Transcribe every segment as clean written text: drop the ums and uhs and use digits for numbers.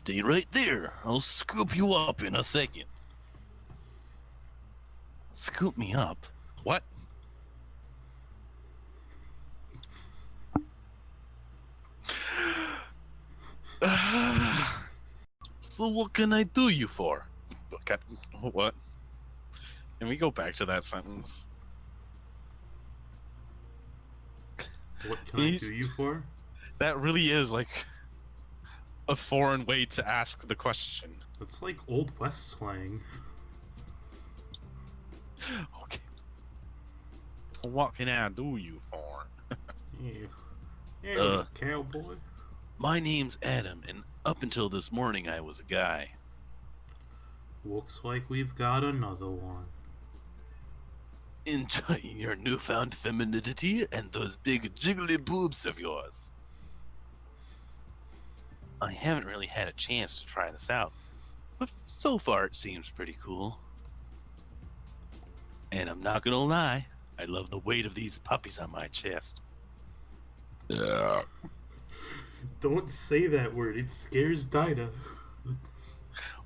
Stay right there. I'll scoop you up in a second. Scoop me up? What? So what can I do you for? What? Can we go back to that sentence? What can I do you for? That really is like a foreign way to ask the question. That's like Old West slang. Okay. What can I do you for? Yeah. Hey, cowboy. My name's Adam, and up until this morning I was a guy. Looks like we've got another one. Enjoying your newfound femininity and those big jiggly boobs of yours. I haven't really had a chance to try this out, but so far it seems pretty cool. And I'm not gonna lie, I love the weight of these puppies on my chest. Don't say that word. It scares Dinah.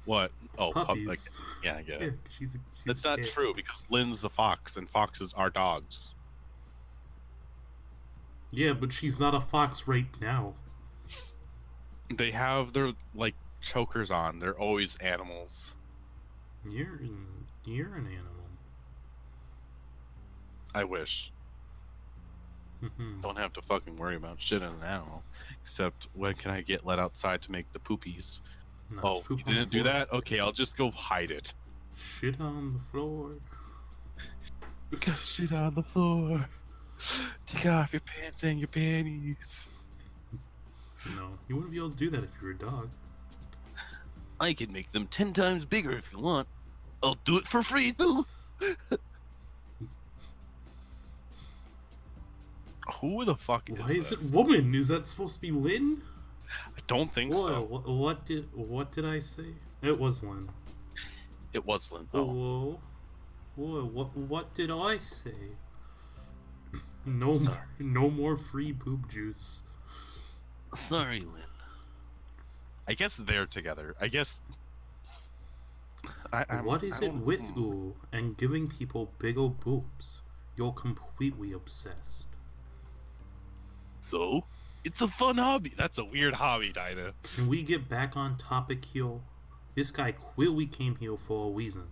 What? Oh, puppies. Yeah, I get it. Yeah, she's That's a not cat. true because Lynn's a fox and foxes are dogs. Yeah, but she's not a fox right now. They have their like chokers on. They're always animals. You're an animal. I wish. Don't have to fucking worry about shit in an animal. Except when can I get let outside to make the poopies? No, Oh, you didn't do that? Okay, I'll just go hide it. Shit on the floor. Got shit on the floor. Take off your pants and your panties. No, you wouldn't be able to do that if you were a dog. I can make them 10 times bigger if you want. I'll do it for free, though. Who the fuck is Why is this? it woman? Is that supposed to be Lynn? I don't think so. What did I say? It was Lynn. It was Lynn. Oh. Whoa, what did I say? No, Sorry. no more free boob juice. Sorry, Lynn. I guess they're together. I guess. What is it with you and giving people big old boobs? You're completely obsessed. So, it's a fun hobby. That's a weird hobby, Dinah. Can we get back on topic here? This guy clearly came here for a reason.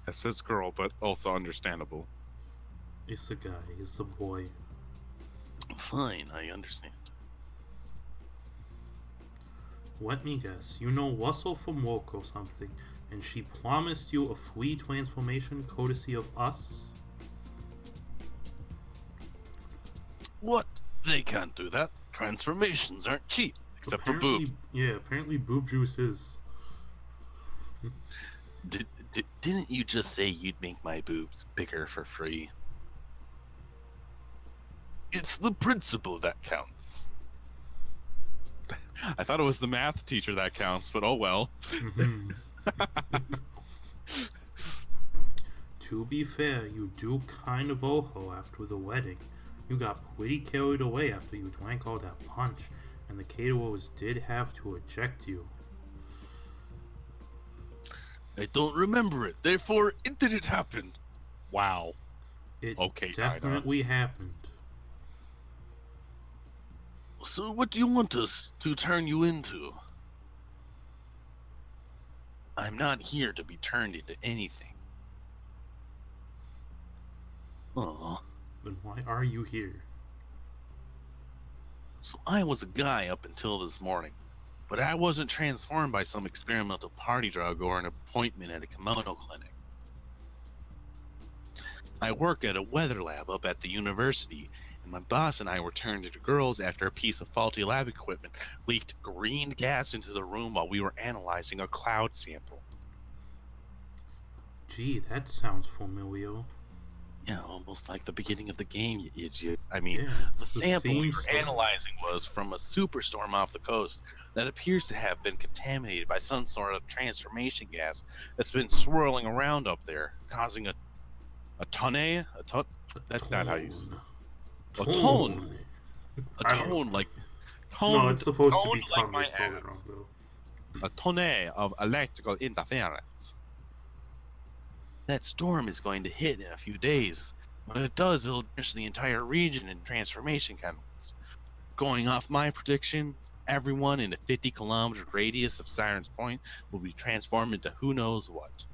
That's his girl, but also understandable. It's a guy. It's a boy. Fine, I understand. Let me guess. You know Russell from work or something, and she promised you a free transformation courtesy of us? What? They can't do that. Transformations aren't cheap, except for boob. Yeah, apparently boob juice is. Didn't you just say you'd make my boobs bigger for free? It's the principle that counts. I thought it was the math teacher that counts, but oh well. To be fair, you do kind of owe her after the wedding. You got pretty carried away after you drank all that punch, and the caterers did have to eject you. I don't remember it, therefore it didn't happen. Wow. It Okay, definitely happened. So what do you want us to turn you into? I'm not here to be turned into anything. Aw. Then why are you here? So I was a guy up until this morning, but I wasn't transformed by some experimental party drug or an appointment at a kimono clinic. I work at a weather lab up at the university, and my boss and I were turned into girls after a piece of faulty lab equipment leaked green gas into the room while we were analyzing a cloud sample. Gee, that sounds familiar. Yeah, almost like the beginning of the game, you idiot. I mean, Yeah, the it's the sample we same were story. analyzing was from a superstorm off the coast that appears to have been contaminated by some sort of transformation gas that's been swirling around up there, causing a tone? That's not how you say it. A tone, like tone. No, it's supposed to be toned like tongue. my You're spelling it ass. wrong, though. a tonne of electrical interference. That storm is going to hit in a few days. When it does, it'll drench the entire region in transformation chemicals. Going off my prediction, everyone in a 50-kilometer radius of Siren's Point will be transformed into who knows what.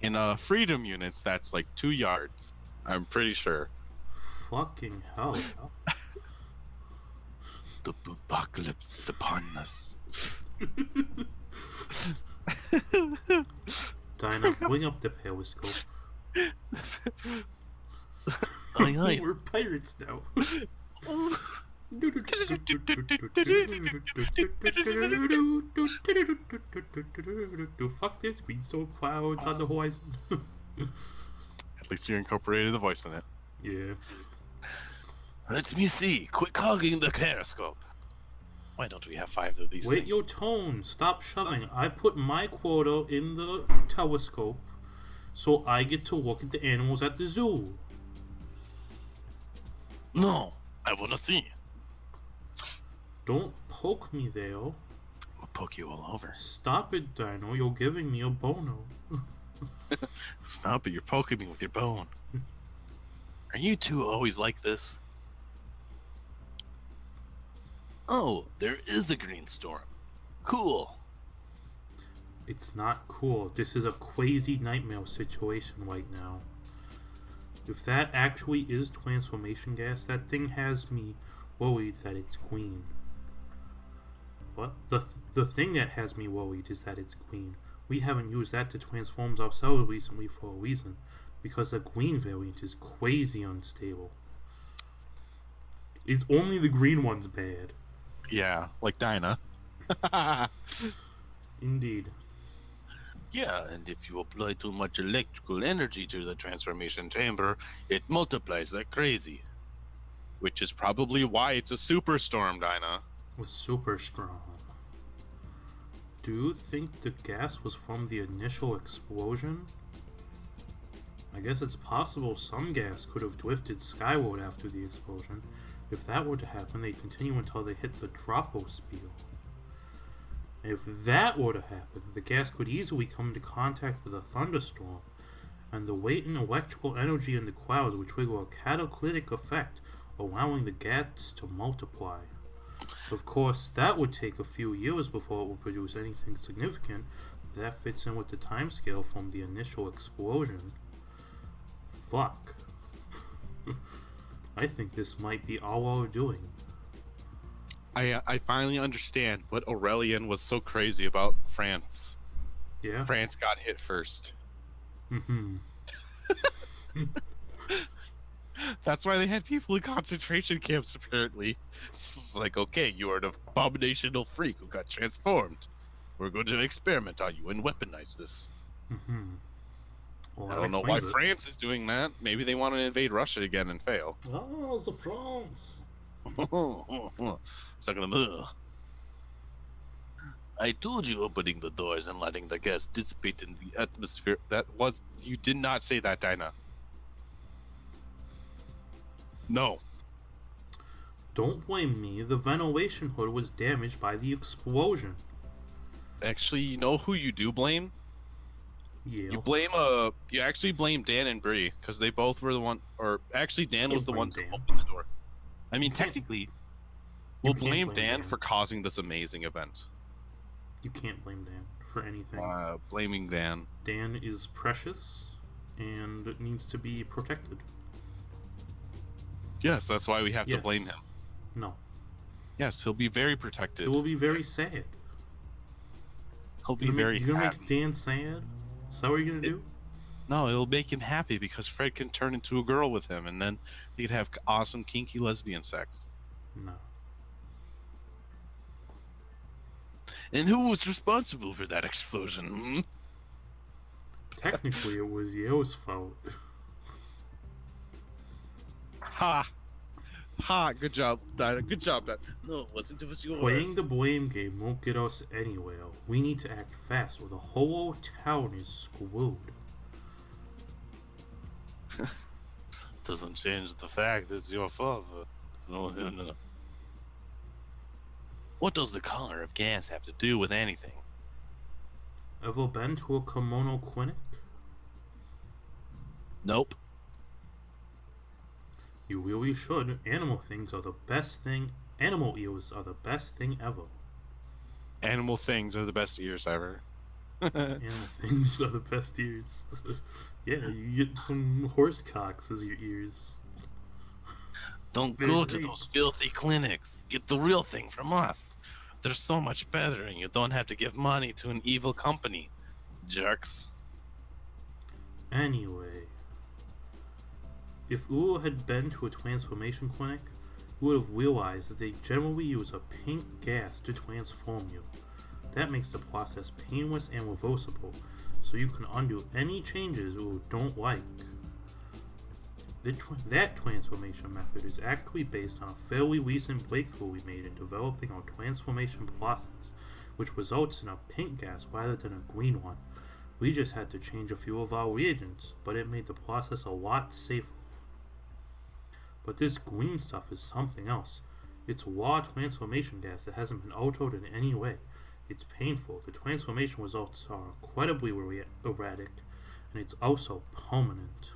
In freedom units, that's like 2 yards. I'm pretty sure. Fucking hell. The apocalypse is upon us. Dinah, bring up the periscope. Aye, We're pirates now. Fuck this, green so clouds on the horizon. At least you incorporated the voice in it. Yeah. Let me see. Quit hogging the periscope. Why don't we have 5 of these Wait things? your tone. Stop shoving. I put my quota in the telescope, so I get to look at the animals at the zoo. No, I wanna see. Don't poke me there. I'll poke you all over. Stop it, Dino. You're giving me a bono. Stop it, you're poking me with your bone. Are you two always like this? Oh, there is a green storm. Cool. It's not cool. This is a crazy nightmare situation right now. If that actually is transformation gas, that thing has me worried that it's green. What? The thing that has me worried is that it's green. We haven't used that to transform ourselves recently for a reason, because the green variant is crazy unstable. It's only the green one's bad. Yeah, like Dinah. Indeed. Yeah, and if you apply too much electrical energy to the transformation chamber, it multiplies like crazy. Which is probably why it's a superstorm, Dinah. Was super strong. Do you think the gas was from the initial explosion? I guess it's possible some gas could have drifted skyward after the explosion. If that were to happen, they'd continue until they hit the troposphere. If that were to happen, the gas could easily come into contact with a thunderstorm, and the weight and electrical energy in the clouds would trigger a catalytic effect, allowing the gas to multiply. Of course, that would take a few years before it would produce anything significant, but that fits in with the timescale from the initial explosion. Fuck. I think this might be all our doing. I finally understand what Aurelian was so crazy about France. Yeah? France got hit first. Mm-hmm. That's why they had people in concentration camps, apparently. It's like, okay, you are an abominational freak who got transformed. We're going to experiment on you and weaponize this. Mm-hmm. Well, I that don't know why explains it. France is doing that. Maybe they want to invade Russia again and fail. Oh, the France. Stuck in the middle. I told you opening the doors and letting the gas dissipate in the atmosphere. You did not say that, Dinah. No. Don't blame me. The ventilation hood was damaged by the explosion. Actually, you know who you do blame? Yeah. You actually blame Dan and Bree, because they both were the one, or actually Dan Can't was the blame one to Dan. open the door. I mean, You can't- technically, you we'll can't blame blame Dan Dan. for causing this amazing event. You can't blame Dan for anything. Blaming Dan. Dan is precious and needs to be protected. Yes, that's why we have to Yes. blame him. No. Yes, he'll be very It protected. will be very sad. He'll be You're very gonna happy. make Dan sad? Is that what you're gonna do? No, it'll make him happy because Fred can turn into a girl with him, and then he could have awesome kinky lesbian sex. No. And who was responsible for that explosion? Hmm? Technically, it was Yo's fault. Ha! Ha! Good job, Dinah. Good job, Dinah. No, it wasn't. It was yours. Playing the blame game won't get us anywhere. We need to act fast or the whole town is screwed. Doesn't change the fact it's your father. No. What does the color of gas have to do with anything? Ever been to a kimono clinic? Nope. You really should. Animal things are the best thing. Animal ears are the best thing ever. Animal things are the best ears ever. Animal things are the best ears. Yeah, you get some horse cocks as your ears. Don't go to those filthy clinics. Get the real thing from us. They're so much better, and you don't have to give money to an evil company. Jerks. Anyway, if Uo had been to a transformation clinic, he would have realized that they generally use a pink gas to transform you. That makes the process painless and reversible, so you can undo any changes you don't like. That transformation method is actually based on a fairly recent breakthrough we made in developing our transformation process, which results in a pink gas rather than a green one. We just had to change a few of our reagents, but it made the process a lot safer. But this green stuff is something else. It's raw transformation gas that hasn't been altered in any way. It's painful. The transformation results are incredibly erratic, and it's also permanent.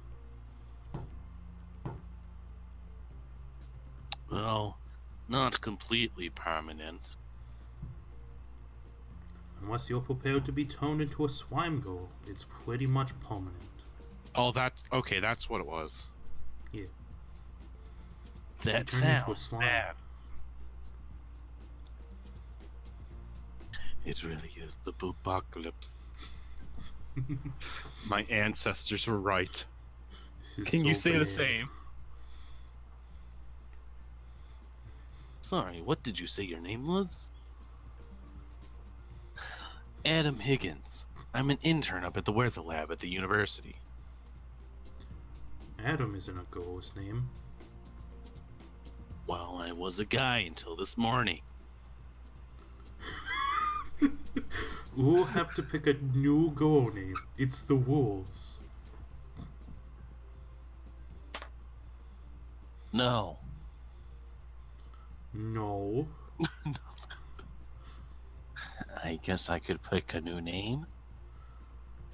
Well, not completely permanent. Unless you're prepared to be turned into a slime girl, it's pretty much permanent. Oh, that's okay. That's what it was. Yeah. That Turn into a sounds slime. bad. It really is the Boopocalypse. My ancestors were right. This is Can so you say the bad. same? Sorry, what did you say your name was? Adam Higgins. I'm an intern up at the weather lab at the university. Adam isn't a girl's name. Well, I was a guy until this morning. We'll have to pick a new girl name. It's the rules. No. No. I guess I could pick a new name.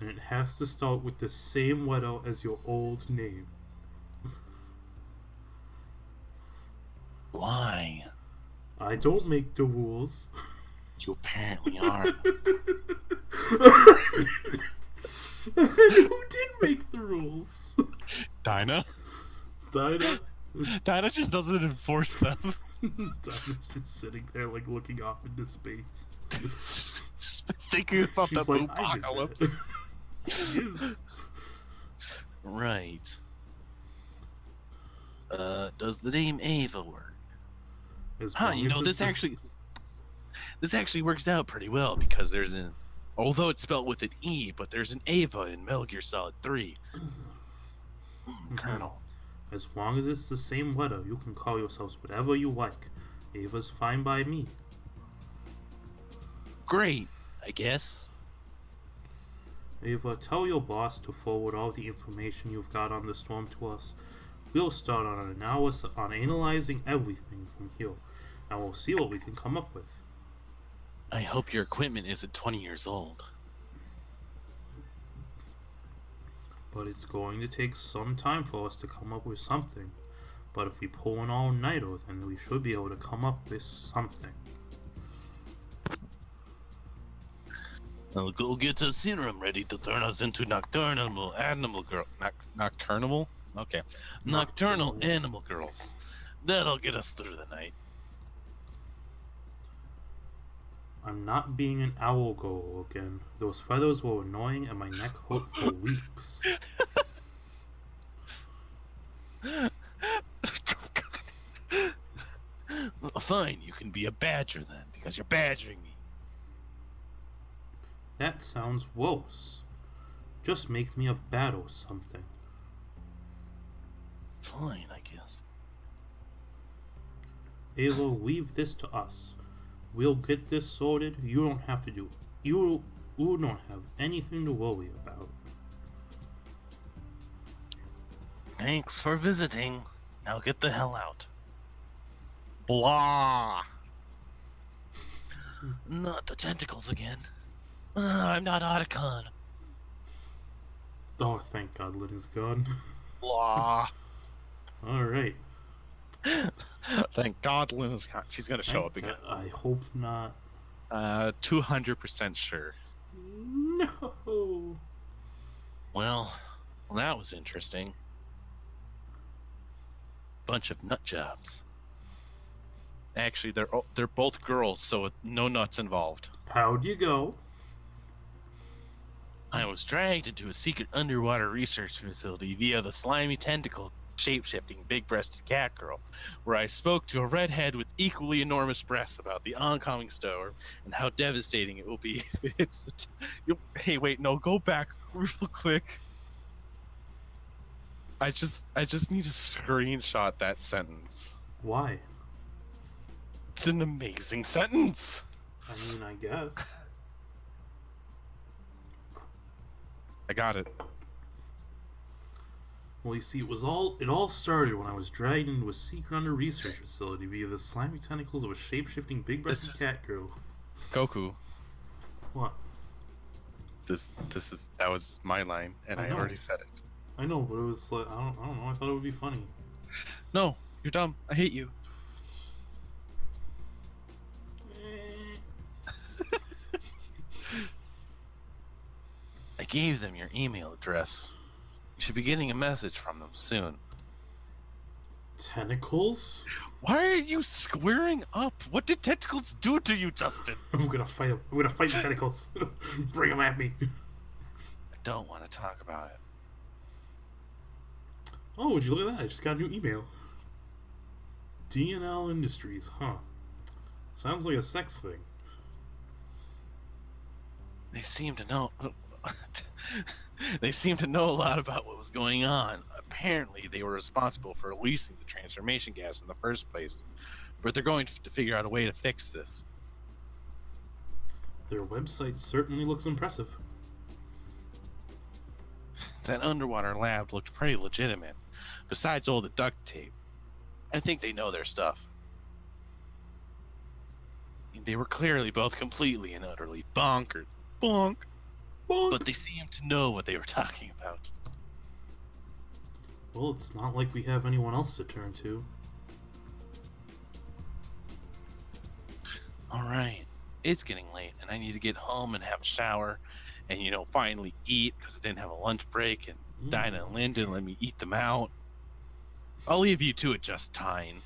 And it has to start with the same letter as your old name. Why? I don't make the rules. You apparently are. Who did make the rules? Dinah? Dinah? Dinah just doesn't enforce them. Dinah's just sitting there, like, looking off into space. Just thinking about She's the like, I did apocalypse. that. She is. Right. Does the name Ava work? As Huh, long you as know, it's this actually works out pretty well because there's an, although it's spelled with an E, but there's an Ava in Metal Gear Solid 3. Colonel. As long as it's the same letter, you can call yourselves whatever you like. Ava's fine by me. Great, I guess. Ava, tell your boss to forward all the information you've got on the storm to us. We'll start on analyzing everything from here, and we'll see what we can come up with. I hope your equipment isn't 20 years old. But it's going to take some time for us to come up with something. But if we pull an all-nighter, then we should be able to come up with something. I'll go get a serum ready to turn us into nocturnal animal girl. Nocturnal? Okay. Nocturnal animal girls. That'll get us through the night. I'm not being an owl girl again. Those feathers were annoying and my neck hurt for weeks. Well, fine, you can be a badger then, because you're badgering me. That sounds worse. Just make me a bat or something. Fine, I guess. Ava, leave this to us. We'll get this sorted. You don't have to do it. You don't have anything to worry about. Thanks for visiting. Now get the hell out. Blah. Not the tentacles again. I'm not Otacon. Oh, thank God Lynn is gone. Blah. Alright. Thank God Lynn is gone. She's gonna show up again. I hope not. 200% sure. No. Well, that was interesting. Bunch of nut jobs. Actually, they're both girls, so no nuts involved. How'd you go? I was dragged into a secret underwater research facility via the slimy tentacle shape-shifting big-breasted cat girl, where I spoke to a redhead with equally enormous breasts about the oncoming storm and how devastating it will be if it hits the hey, wait, no, go back real quick. I just need to screenshot that sentence. Why? It's an amazing sentence. I mean, I guess. I got it. Well, you see, it all started when I was dragged into a secret under research facility via the slimy tentacles of a shape-shifting big-breasted cat girl. Goku. What? That was my line, and I already said it. I know, but it was like I don't know. I thought it would be funny. No, you're dumb. I hate you. I gave them your email address. You should be getting a message from them soon. Tentacles? Why are you squaring up? What did tentacles do to you, Justin? I'm gonna fight them. I'm gonna fight the tentacles. Bring them at me. I don't want to talk about it. Oh, would you look at that? I just got a new email. DNL Industries, huh? Sounds like a sex thing. They seem to know. They seem to know a lot about what was going on. Apparently, they were responsible for releasing the transformation gas in the first place, but they're going to figure out a way to fix this. Their website certainly looks impressive. That underwater lab looked pretty legitimate, besides all the duct tape. I think they know their stuff. They were clearly both completely and utterly bonkered. Bonk. But they seemed to know what they were talking about. Well, it's not like we have anyone else to turn to. Alright, it's getting late, and I need to get home and have a shower, and, finally eat, because I didn't have a lunch break, and Dinah and Lynn didn't let me eat them out. I'll leave you two at Justine.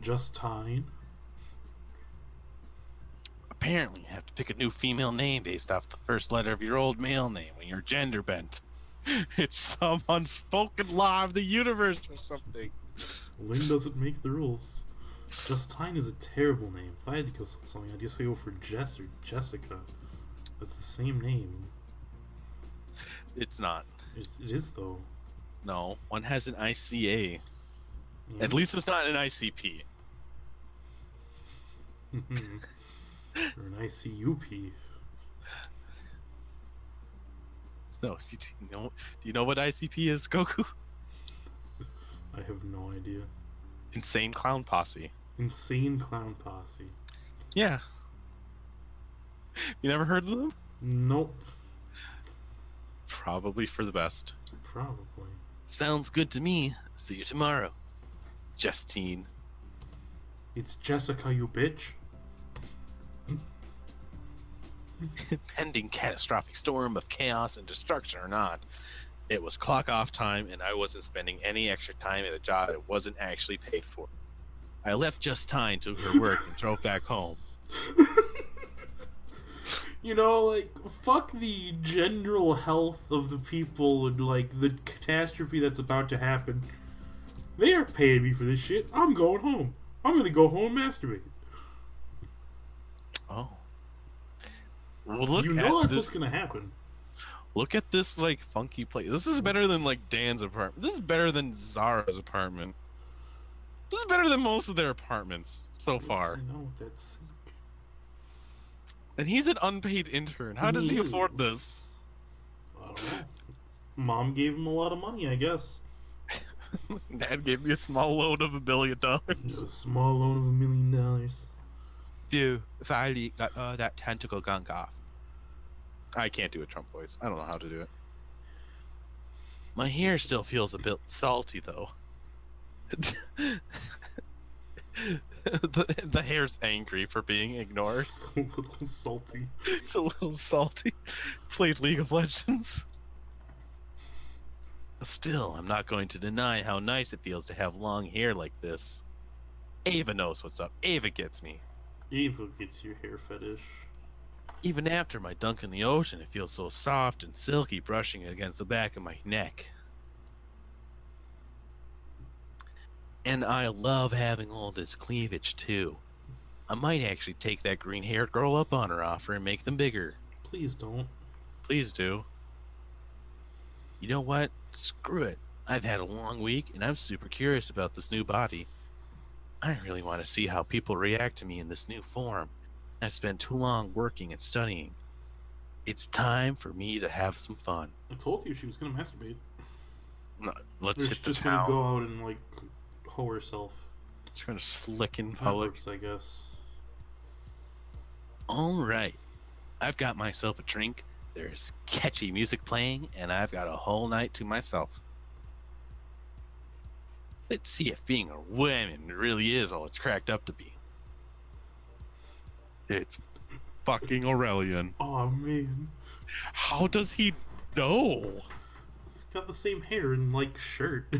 Justine? Apparently, you have to pick a new female name based off the first letter of your old male name when you're gender bent. It's some unspoken law of the universe or something. Lynn doesn't make the rules. Justine is a terrible name. If I had to go with something, I'd just go for Jess or Jessica. That's the same name. It's not. It is, though. No, one has an ICA. Yeah. At least it's not an ICP. Or an ICUP. No, do you know what ICP is, Goku? I have no idea. Insane Clown Posse. Insane Clown Posse. Yeah. You never heard of them? Nope. Probably for the best. Probably. Sounds good to me. See you tomorrow, Justine. It's Jessica, you bitch. Pending catastrophic storm of chaos and destruction or not, it was clock off time, and I wasn't spending any extra time at a job that wasn't actually paid for. I left Justine to her work and drove back home. Fuck the general health of the people and, the catastrophe that's about to happen. They are paying me for this shit. I'm going home. I'm gonna go home and masturbate. Oh. Well, that's what's gonna happen. Look at this, funky place. This is better than, Dan's apartment. This is better than Zara's apartment. This is better than most of their apartments so far. I know, that's... And he's an unpaid intern. How does he afford this? I don't know. Mom gave him a lot of money, I guess. Dad gave me a small loan of $1 billion. A small loan of $1 million. Phew, finally got that tentacle gunk off. I can't do a Trump voice. I don't know how to do it. My hair still feels a bit salty, though. the hair's angry for being ignored. It's a little salty. It's a little salty. Played League of Legends. Still, I'm not going to deny how nice it feels to have long hair like this. Ava knows what's up. Ava gets me. Eva gets your hair fetish. Even after my dunk in the ocean, it feels so soft and silky brushing against the back of my neck. And I love having all this cleavage, too. I might actually take that green-haired girl up on her offer and make them bigger. Please don't. Please do. You know what? Screw it. I've had a long week, and I'm super curious about this new body. I really want to see how people react to me in this new form. I've spent too long working and studying. It's time for me to have some fun. I told you she was gonna masturbate. No, let's Or hit she's the just town. gonna go out and like hoe herself. She's gonna slick in That public. works, I guess. All right. I've got myself a drink. There's catchy music playing, and I've got a whole night to myself. Let's see if being a woman really is all it's cracked up to be. It's fucking Aurelian. Oh man, How does he know? it's got the same hair and like shirt.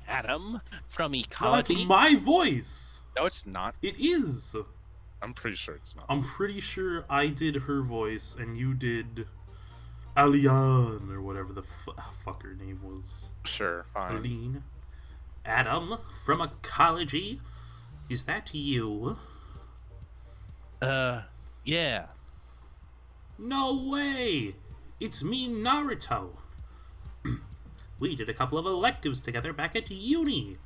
Adam from No, that's Ecology? my voice. No, it's not. It is. I'm pretty sure it's not. I'm pretty sure I did her voice and you did Alian or whatever the fuck her name was. Sure, fine. Aline. Adam from Ecology. Is that you? Yeah. No way! It's me, Naruto. We did a couple of electives together back at uni.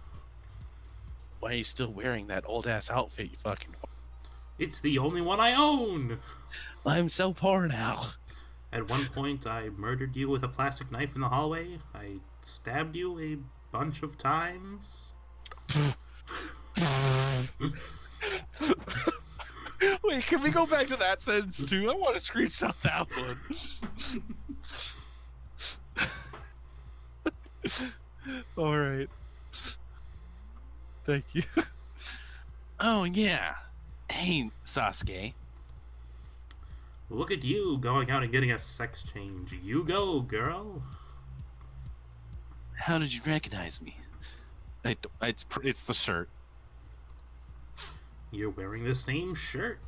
Why are you still wearing that old ass outfit, you fucking. It's the only one I own. I'm so poor now. At one point, I murdered you with a plastic knife in the hallway. I stabbed you a bunch of times. Wait, can we go back to that sentence too? I want to screenshot that one. All right. Thank you. Oh, yeah. Hey, Sasuke. Look at you going out and getting a sex change. You go, girl. How did you recognize me? It's the shirt. You're wearing the same shirt.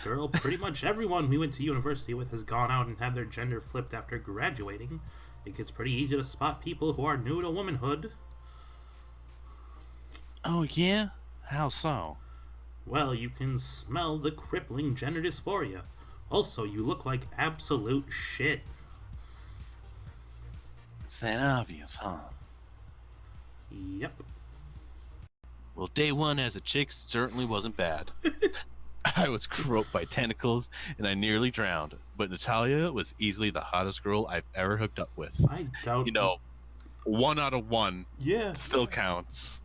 Girl, pretty much everyone we went to university with has gone out and had their gender flipped after graduating. It gets pretty easy to spot people who are new to womanhood. Oh, yeah? How so? Well, you can smell the crippling gender dysphoria. Also, you look like absolute shit. It's that obvious, huh? Yep. Well, day one as a chick certainly wasn't bad. I was groped by tentacles and I nearly drowned, but Natalia was easily the hottest girl I've ever hooked up with. I doubt. You know, 1 out of 1 Yeah. still counts.